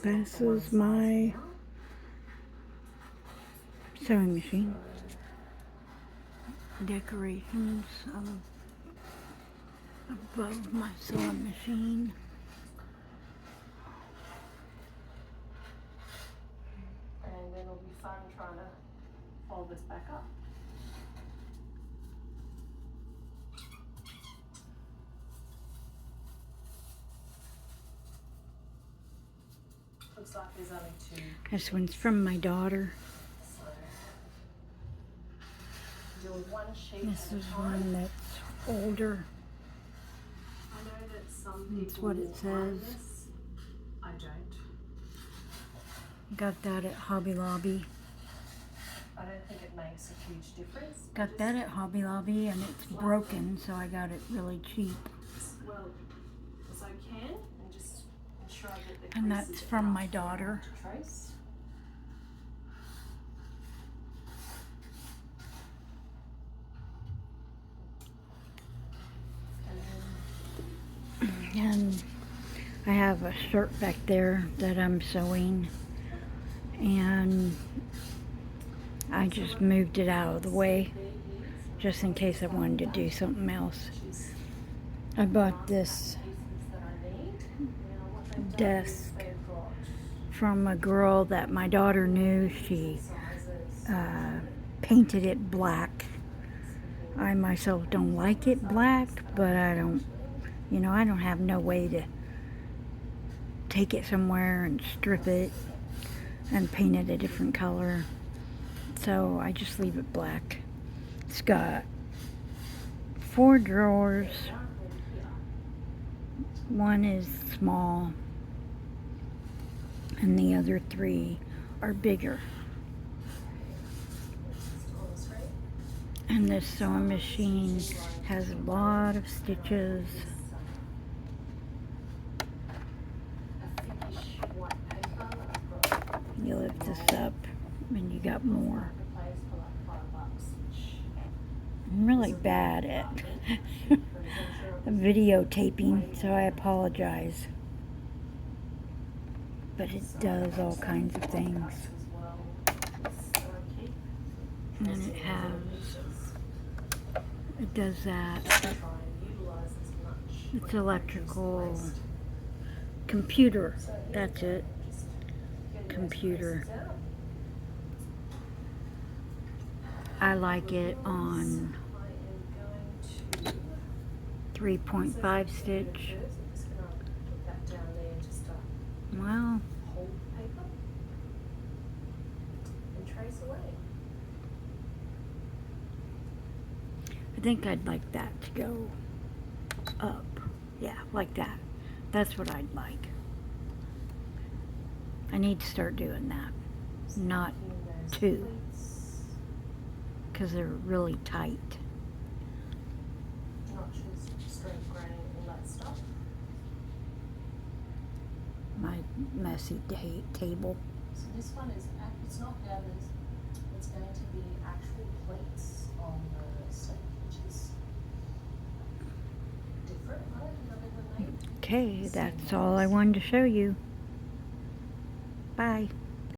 This is my sewing machine. Decorations above my sewing machine. And then it'll be fun trying to fold this back up. Looks like there's only two. This one's from my daughter. So, do one sheet This at a is time. one that's older. I know that some people That's what it like says. this. I don't. Got that at Hobby Lobby. I don't think it makes a huge difference. Got that at Hobby Lobby, and it's broken, so I got it really cheap. Well, as I can, and just ensure that the And crease that's is from enough my daughter. to trace. And I have a shirt back there that I'm sewing, and I just moved it out of the way just in case I wanted to do something else. I bought this desk from a girl that my daughter knew. She painted it black. I myself don't like it black, but I don't have no way to take it somewhere and strip it and paint it a different color. So I just leave it black. It's got 4 drawers. One is small and the other 3 are bigger. And this sewing machine has a lot of stitches. You lift this up and you got more. I'm really bad at videotaping, so I apologize. But it does all kinds of things. And it does that. It's electrical computer. That's it. Computer. I like it on 3.5 stitch. Well, I think I'd like that to go up. Yeah, like that. That's what I'd like. I need to start doing that. Not 2. Because they're really tight. My messy table. So this one is, it's not gathers, it's going to be actual plates on the slate, which is different. I don't think I've ever made. Okay, that's all I wanted to show you. Bye.